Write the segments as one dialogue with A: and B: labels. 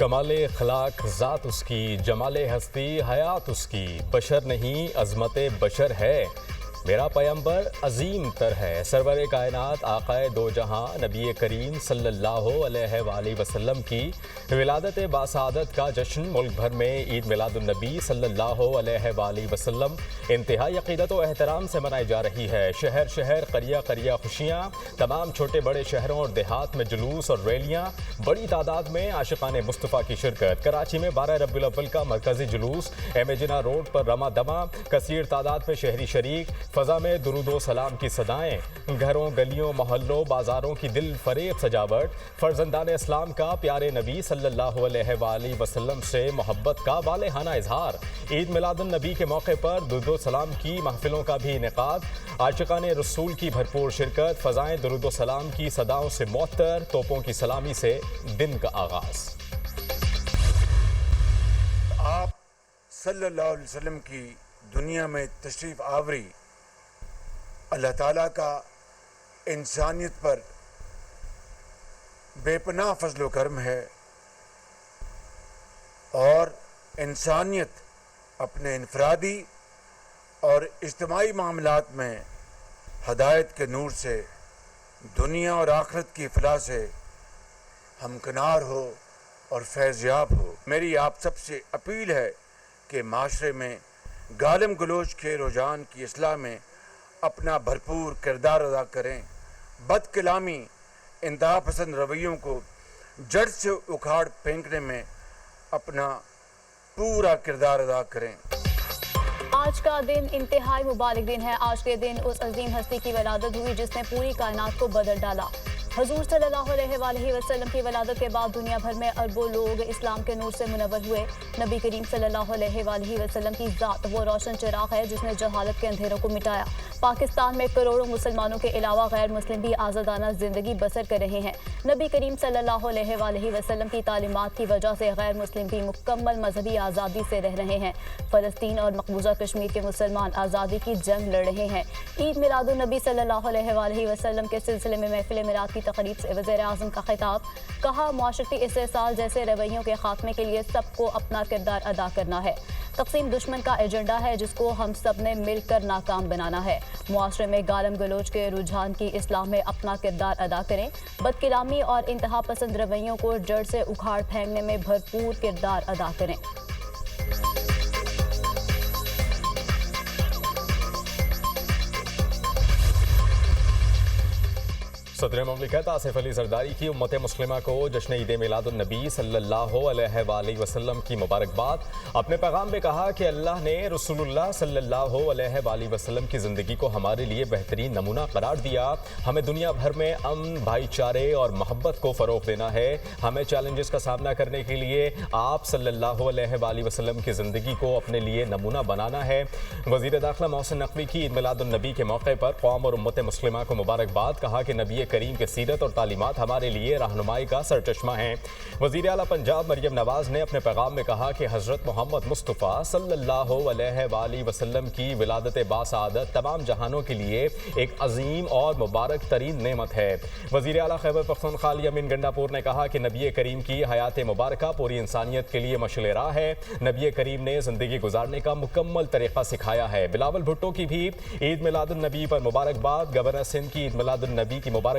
A: कमाले अखलाक ज़ात उसकी, जमाले हस्ती हयात उसकी, बशर नहीं अज़मत बशर है, मेरा पैगंबर अजीम तर है। सरवर कायनात आक़ाए दो जहां नबी करीम सल्लल्लाहु अलैहि वसल्लम की विलादत बासादत का जश्न मुल्क भर में ईद मिलादुन्नबी सल्लल्लाहु अलैहि वसल्लम इंतहाई अक़ीदत व एहतराम से मनाई जा रही है। शहर शहर करिया करिया खुशियाँ, तमाम छोटे बड़े शहरों और देहात में जुलूस और रैलियाँ, बड़ी तादाद में आशिकाने मुस्तफ़ा की शिरकत। कराची में 12 रबीउल अव्वल का मरकजी जुलूस, एमेजिना रोड पर रमा दमा, कसीर तादाद में शहरी शरीक, फ़ज़ा में दुरूदो सलाम की सदाएं, घरों गलियों मोहल्लों बाज़ारों की दिल फरेब सजावट, फ़र्जंदान इस्लाम का प्यारे नबी सल्लल्लाहु अलैहि वसल्लम से मोहब्बत का वालेहाना इजहार। ईद मिलादुन नबी के मौके पर दुरूदो सलाम की महफिलों का भी इनेकाद, आशिकाने रसूल की भरपूर शिरकत, फ़ज़ाएं दुरूदो सलाम की सदाओं से मुअत्तर, तोपों की सलामी से दिन का आगाज़।
B: आप सल्लल्लाहु अलैहि वसल्लम की दुनिया में तशरीफ़ आवरी अल्लाह ताला का इंसानियत पर बेपनाह फजल व करम है और इंसानियत अपने इनफरादी और इज्तिमाई मामलात में हदायत के नूर से दुनिया और आखिरत की फलाह से हमकिनार हो और फैज़याब हो। मेरी आप सबसे अपील है कि माशरे में गालिम गलोच के रुझान की इस्लाह में अपना भरपूर किरदार अदा करें। बदकलामी इंतहा पसंद रवैयों को जड़ से उखाड़ फेंकने में अपना पूरा किरदार अदा करें।
C: आज का दिन इंतहाई मुबारक दिन है। आज के दिन उस अजीम हस्ती की वलादत हुई जिसने पूरी कायनात को बदल डाला। हजूर सल्लल्लाहु अलैहि वसल्लम की वलादत के बाद दुनिया भर में अरबों लोग इस्लाम के नूर से मुनव्वर हुए। नबी करीम सल्लल्लाहु अलैहि वसल्लम की ज़ात वो रोशन चिराग है जिसने जहालत के अंधेरों को मिटाया। पाकिस्तान में करोड़ों मुसलमानों के अलावा गैर मुस्लिम भी आज़ादाना ज़िंदगी बसर कर रहे हैं। नबी करीम सल्लल्लाहु अलैहि वसल्लम की तालीमात की वजह से गैर मुस्लिम भी मुकम्मल मजहबी आज़ादी से रह रहे हैं। फ़लस्तीन और मकबूजा कश्मीर के मुसलमान आज़ादी की जंग लड़ रहे हैं। ईद मिलादुन्नबी सल्लल्लाहु अलैहि वसल्लम के सिलसिले में महफिल मिलाद की तकरीब से वज़ीर आज़म का खिताब। कहा, मुआशरती इस्तेसाल जैसे रवैयों के खात्मे के लिए सबको अपना किरदार अदा करना है। तक़सीम दुश्मन का एजेंडा है जिसको हम सब ने मिलकर नाकाम बनाना है। मुआशरे में गालम गलोच के रुझान की इस्लाह में अपना किरदार अदा करें। बदकलामी और इंतहा पसंद रवैयों को जड़ से उखाड़ फेंकने में भरपूर किरदार अदा करें।
A: सदर मुमलिकत आसिफ अली जरदारी की उम्मत मुस्लिमा को जश्न ईद मिलादुन्नबी सल्लल्लाहु अलैहि वसल्लम की मुबारकबाद। अपने पैगाम में कहा कि अल्लाह ने रसूलुल्लाह सल्लल्लाहु अलैहि वसल्लम की ज़िंदगी को हमारे लिए बेहतरीन नमूना करार दिया। हमें दुनिया भर में अमन, भाईचारे और मोहब्बत को फ़रोग़ देना है। हमें चैलेंजेस का सामना करने के लिए आप सल्लल्लाहु अलैहि वसल्लम की ज़िंदगी को अपने लिए नमूना बनाना है। वज़ीर दाखिला मोहसिन नकवी की ईद मिलादुन्नबी के मौके पर कौम और उम्मत मुस्लिमा को मुबारकबाद। कहा कि नबी करीम के सीरत और तालीमात हमारे लिए रहनुमाई का सरचश्मा हैं। वज़ीर आला पंजाब मरियम नवाज ने अपने पैगाम में कहा कि हज़रत मोहम्मद मुस्तफ़ा सल्लल्लाहु अलैहि वसल्लम की विलादत बासादत तमाम जहानों के लिए एक अजीम और मुबारक तरीन नेमत है। वज़ीर आला खैबर पख्तूनख्वा अमीन गंडापुर ने कहा कि नबी करीम की हयात मुबारका पूरी इंसानियत के लिए मशअल राह है। नबी करीम ने ज़िंदगी गुजारने का मुकम्मल तरीक़ा सिखाया है। बिलावल भुट्टो की भी ईद मिलादुन्नबी पर मुबारकबाद। गवर्नर सिंध की ईद मिलादुन्नबी की मुबारकबाद।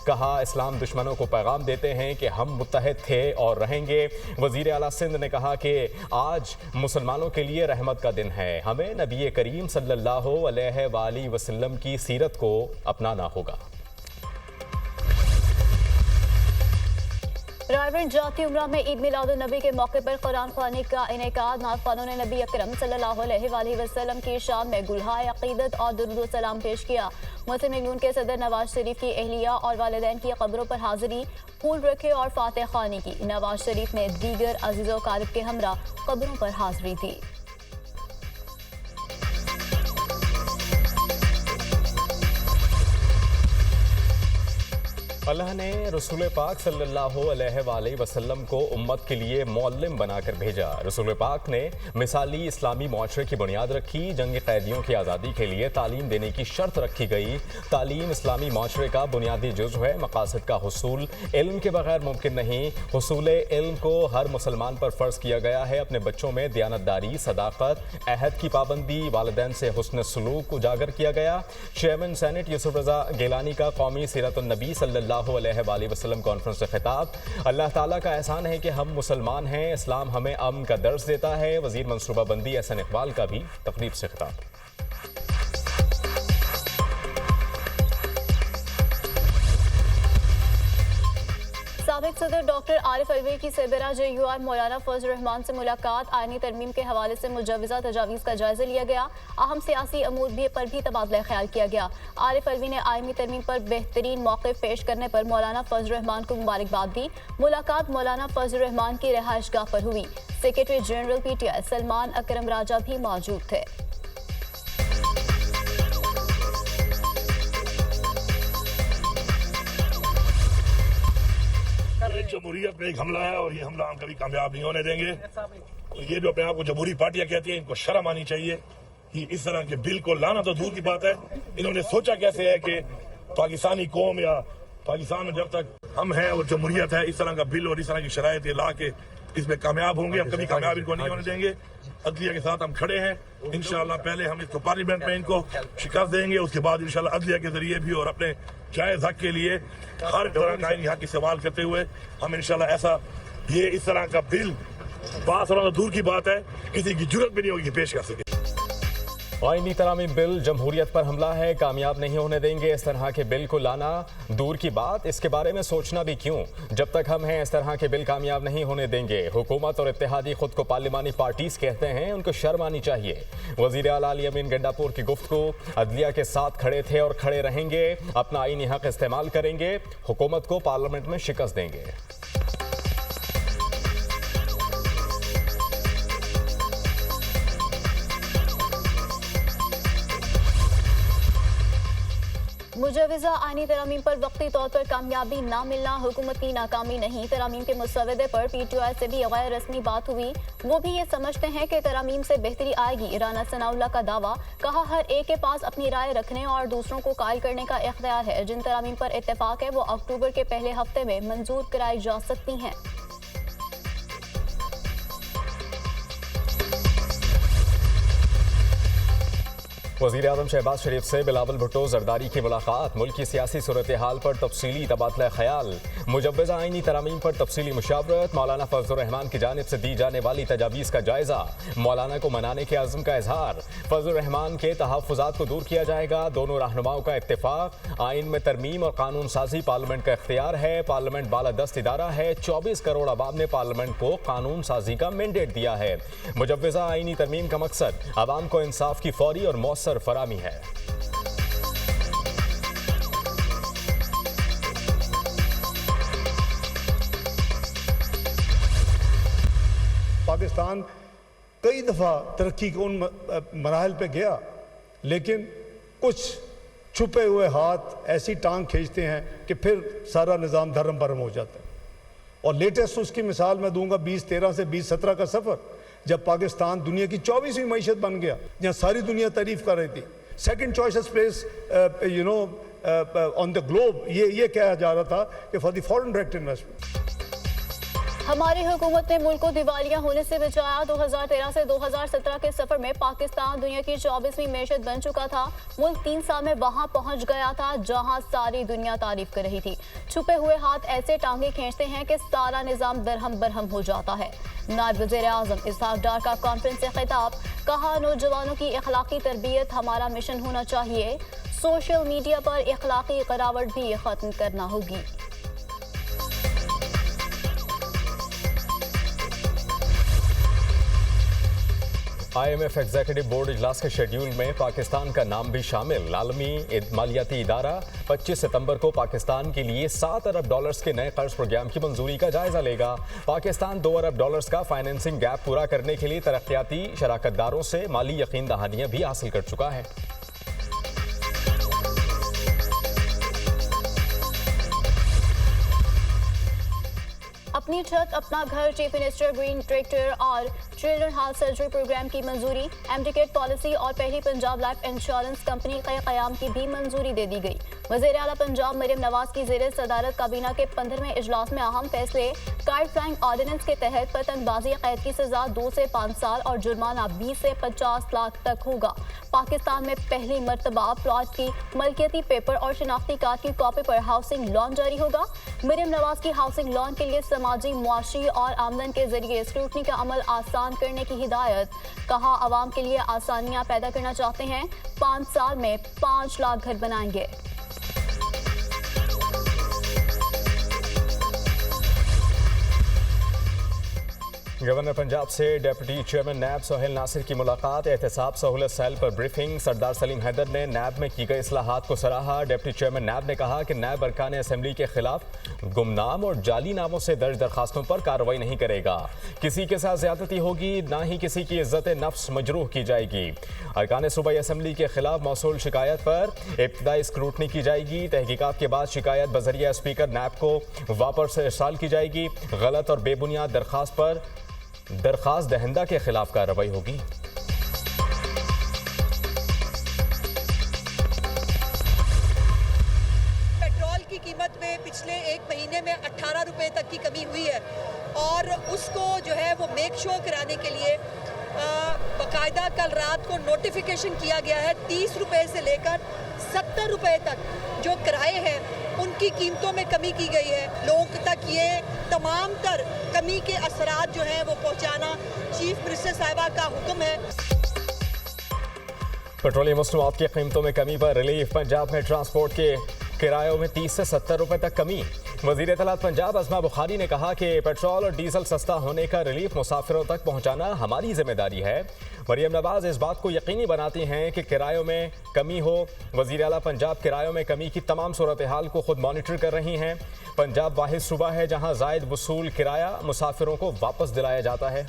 A: कहा, इस्लाम दुश्मनों को पैगाम देते हैं कि हम मुत्तहिद थे और रहेंगे। वज़ीर आला सिंध ने कहा कि आज मुसलमानों के लिए रहमत का दिन है। हमें नबी करीम सल्लल्लाहु अलैहि वसल्लम की सीरत को अपनाना होगा।
C: रायगढ़ जाती उम्रा में ईद मिलादुन्नबी के मौके पर कुरान ख़वानी का इनेकाद। नाज़ ने नबी अकरम सल्लल्लाहु अलैहि वसल्लम की शान में गुलहाए अक़ीदत और दुरूद व सलाम पेश किया। मुस्लिम लीग नून के सदर नवाज शरीफ की अहलिया और वालिदैन की कब्रों पर हाजिरी, फूल रखे और फातिह ख़वानी की। नवाज शरीफ ने दीगर अज़ीज़ो क़ारिब के हमरा कब्रों पर हाजिरी दी।
A: अल्लाह ने रसूल पाक सल्लल्लाहु अलैहि वसल्लम को उम्मत के लिए मौल्लिम बनाकर भेजा। रसूल पाक ने मिसाली इस्लामी मुआशरे की बुनियाद रखी। जंग कैदियों की आज़ादी के लिए तालीम देने की शर्त रखी गई। तालीम इस्लामी मुआशरे का बुनियादी जुज़्व है। मकासद का हुसूल इल्म के बगैर मुमकिन नहीं। हुसूल इल्म को हर मुसलमान पर फ़र्ज़ किया गया है। अपने बच्चों में दियानतदारी, सदाकत, अहद की पाबंदी, वालिदैन से हुस्न सलूक उजागर किया गया। चेयरमैन सेनेट यूसुफ रज़ा गिलानी का कौमी सीरतुन नबी सल्लल्लाहु अलैहि वसल्लम कॉन्फ्रेंस से खिताब। अल्लाह ताला का एहसान है कि हम मुसलमान हैं। इस्लाम हमें अमन का दर्स देता है। वज़ीर मंसूबाबंदी एहसन इकबाल का भी तकरीब से खिताब।
C: साबिक सदर डॉक्टर आरिफ अलवी की सरबराह JUI मौलाना फजल रहमान से मुलाकात। आईनी तरमीम के हवाले से मुजव्वज़ा तजावीज़ का जायजा लिया गया। अहम सियासी अमूर पर भी तबादला ख्याल किया गया। आरिफ अलवी ने आईनी तरमीम पर बेहतरीन मौक़िफ़ पेश करने पर मौलाना फजल रहमान को मुबारकबाद दी। मुलाकात मौलाना फजल रहमान की रिहाइशगाह पर हुई। सेक्रेटरी जनरल PTI सलमान अकरम राजा भी मौजूद थे।
D: जमहूरियत पे एक हमला है और ये हमला हम कभी कामयाब नहीं होने देंगे। ये जो अपने आप को जमहूरी पार्टियां कहती हैं, इनको शर्म आनी चाहिए कि इस तरह के बिल को लाना तो दूर की बात है, इन्होंने सोचा कैसे है कि पाकिस्तानी कौम या पाकिस्तान में जब तक हम हैं और जमहूरियत है, इस तरह का बिल और इस तरह की शराइत ये ला के इसमें कामयाब होंगे। हम कभी कामयाब इनको नहीं होने देंगे। अदलिया के साथ हम खड़े हैं। इंशाल्लाह पहले हम इसको पार्लियामेंट में इनको शिकस्त देंगे, उसके बाद इंशाल्लाह अदलिया के जरिए भी और अपने जायज़ हक के लिए हर तरह का हक इस्तेमाल करते हुए हम इंशाल्लाह ऐसा ये इस तरह का बिल पास होना तो दूर की बात है, किसी की जरूरत भी नहीं होगी पेश कर सके।
A: आईनी तरामीम बिल जमहूरियत पर हमला है, कामयाब नहीं होने देंगे। इस तरह के बिल को लाना दूर की बात, इसके बारे में सोचना भी क्यों। जब तक हम हैं इस तरह के बिल कामयाब नहीं होने देंगे। हुकूमत और इत्तेहादी खुद को पार्लिमानी पार्टीज कहते हैं, उनको शर्म आनी चाहिए। वज़ीर आला अली अमीन गंडापुर की गुफ्तगू, अदलिया के साथ खड़े थे और खड़े रहेंगे, अपना आईनी हक इस्तेमाल करेंगे, हुकूमत को पार्लियामेंट में शिकस्त देंगे।
C: मुजव्वज़ा आईनी तरामीम पर वक्ती तौर पर कामयाबी ना मिलना हुकूमत की नाकामी नहीं। तरामीम के मुसवदे पर PTI से भी गैर रस्मी बात हुई। वो भी ये समझते हैं कि तरामीम से बेहतरी आएगी। राना सनाउल्लाह का दावा, कहा हर एक के पास अपनी राय रखने और दूसरों को कायल करने का इख्तियार है। जिन तरामीम पर इत्तेफाक है वो अक्टूबर के पहले हफ्ते में मंजूर कराई जा सकती हैं।
A: वज़ीर आज़म शहबाज शरीफ से बिलावल भुट्टो जरदारी की मुलाकात। मुल्क की सियासी सूरत हाल पर तफसीली तबादला ख्याल। मुजव्वज़ा आईनी तरामीम पर तफसीली मुशावरत। मौलाना फजल रहमान की जानिब से दी जाने वाली तजावीज़ का जायज़ा। मौलाना को मनाने के अज़्म का इजहार। फजल रहमान के तहफ़्फ़ुज़ात को दूर किया जाएगा। दोनों रहनुमाओं का इत्तेफाक। आइन में तरमीम और कानून साजी पार्लियामेंट का इख्तियार है। पार्लियामेंट बालादस्त इदारा है। 24 करोड़ अवाम ने पार्लियामेंट को कानून साजी का मैंडेट दिया है। मुजव्वज़ा आईनी तरमीम का मकसद अवाम को इंसाफ की फौरी और मौसर फरामी है।
E: पाकिस्तान कई दफ़ा तरक्की के उन मराहल पे गया, लेकिन कुछ छुपे हुए हाथ ऐसी टांग खींचते हैं कि फिर सारा निज़ाम धर्म भरम हो जाता है। और लेटेस्ट उसकी मिसाल मैं दूंगा 2013 से 2017 का सफ़र, जब पाकिस्तान दुनिया की 24वीं मईशत बन गया, जहाँ सारी दुनिया तारीफ कर रही थी। Second choice place on the globe, ये कहा जा रहा था कि for the foreign direct investment.
C: हमारी हुकूमत ने मुल्क को दिवालिया होने से बचाया। 2013 से 2017 के सफर में पाकिस्तान दुनिया की 24वीं मैशत बन चुका था। मुल्क 3 साल में वहां पहुंच गया था जहां सारी दुनिया तारीफ कर रही थी। छुपे हुए हाथ ऐसे टांगे खींचते हैं कि सारा निजाम दरहम बरहम हो जाता है। नायब वज़ीर आज़म इसहाक डार का कॉन्फ्रेंस से खिताब, कहा नौजवानों की अखलाकी तरबियत हमारा मिशन होना चाहिए। सोशल मीडिया पर अखलाकी गिरावट भी खत्म करना होगी।
A: IMF एग्जीक्यूटिव बोर्ड इजलास के शेड्यूल में पाकिस्तान का नाम भी शामिल। आलमी मालियाती इदारा 25 सितंबर को पाकिस्तान के लिए $7 अरब के नए कर्ज प्रोग्राम की मंजूरी का जायजा लेगा। पाकिस्तान $2 अरब का फाइनेंसिंग गैप पूरा करने के लिए तरक्याती शराकतदारों से माली यकीन दहानियां भी हासिल कर चुका है।
C: अपनी छत अपना घर, चीफ मिनिस्टर ग्रीन ट्रैक्टर और चिल्ड्रन हार्ट सर्जरी प्रोग्राम की मंजूरी, एमटीकेट पॉलिसी और पहली पंजाब लाइफ इंश्योरेंस कंपनी के क़याम की भी मंजूरी दे दी गई। वज़ीर आला पंजाब मरियम नवाज की ज़ेर सदारत काबीना के 15वें इजलास में अहम फैसले। काइट फ्लाइंग ऑर्डिनेंस के तहत पतंगबाजी कैद की सजा 2 से 5 साल और जुर्माना 20 से 50 लाख तक होगा। पाकिस्तान में पहली मर्तबा प्लॉट की मलकियती पेपर और शनाख्ती कार्ड की कॉपी पर हाउसिंग लोन जारी होगा। मरियम नवाज की हाउसिंग लोन के लिए समाजी, मुआशी और आमदन के जरिए स्क्रूटनी का अमल आसान करने की हिदायत। कहा, आवाम के लिए आसानियां पैदा करना चाहते हैं, 5 साल में 5 लाख घर बनाएंगे।
A: गवर्नर पंजाब से डिप्टी चेयरमैन नैब सोहेल नासिर की मुलाकात, एहतसाब सहूलत सेल पर ब्रीफिंग। सरदार सलीम हैदर ने नैब में की गई इस्लाहात को सराहा। डिप्टी चेयरमैन नैब ने कहा कि नैब अरकान असेंबली के खिलाफ गुमनाम और जाली नामों से दर्ज दरखास्तों पर कार्रवाई नहीं करेगा। किसी के साथ ज्यादती होगी, ना ही किसी की इज्जत नफ्स मजरूह की जाएगी। अरकान सूबाई असेंबली के खिलाफ मौसूल शिकायत पर इब्तदाई स्क्रूटनी की जाएगी। तहकीकात के बाद शिकायत बजरिया स्पीकर नैब को वापस इरसाल की जाएगी। गलत और बेबुनियाद दरखास्त पर दरखास्त दहिंदा के खिलाफ कार्रवाई होगी।
F: पेट्रोल की कीमत में पिछले 1 महीने में 18 रुपए तक की कमी हुई है और उसको जो है वो मेक श्योर कराने के लिए बाकायदा कल रात को नोटिफिकेशन किया गया है। 30 रुपए से लेकर 70 रुपए तक जो किराए हैं उनकी कीमतों में कमी की गई है। लोगों तक ये तमाम तर कमी के असरात जो हैं वो पहुंचाना चीफ मिनिस्टर साहिबा का हुक्म है।
A: पेट्रोलियम मसनूआत की कीमतों में कमी पर रिलीफ। पंजाब में ट्रांसपोर्ट के किरायों में 30 से 70 रुपए तक कमी। वज़ीर इत्तलात पंजाब अज़मा बुखारी ने कहा कि पेट्रोल और डीजल सस्ता होने का रिलीफ मुसाफिरों तक पहुंचाना हमारी जिम्मेदारी है। मरियम नवाज इस बात को यकीनी बनाती हैं कि किरायों में कमी हो। वज़ीर आला पंजाब किरायों में कमी की तमाम सूरत हाल को खुद मॉनिटर कर रही हैं। पंजाब वाहिद सूबा है जहां ज़ायद वसूल किराया मुसाफिरों को वापस दिलाया जाता है।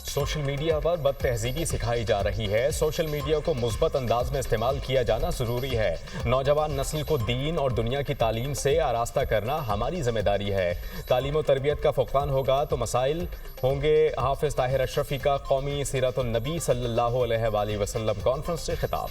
A: सोशल मीडिया पर बद तहजीबी सिखाई जा रही है। सोशल मीडिया को मुस्बत अंदाज में इस्तेमाल किया जाना ज़रूरी है। नौजवान नस्ल को दीन और दुनिया की तालीम से आरास्ता करना हमारी जिम्मेदारी है। तालीम और तरबियत का फुक़दान होगा तो मसाइल होंगे। हाफिज़ ताहिर अशरफी का कौमी सीरत-उन-नबी सल्लल्लाहु अलैहि वसल्लम कॉन्फ्रेंस से खिताब।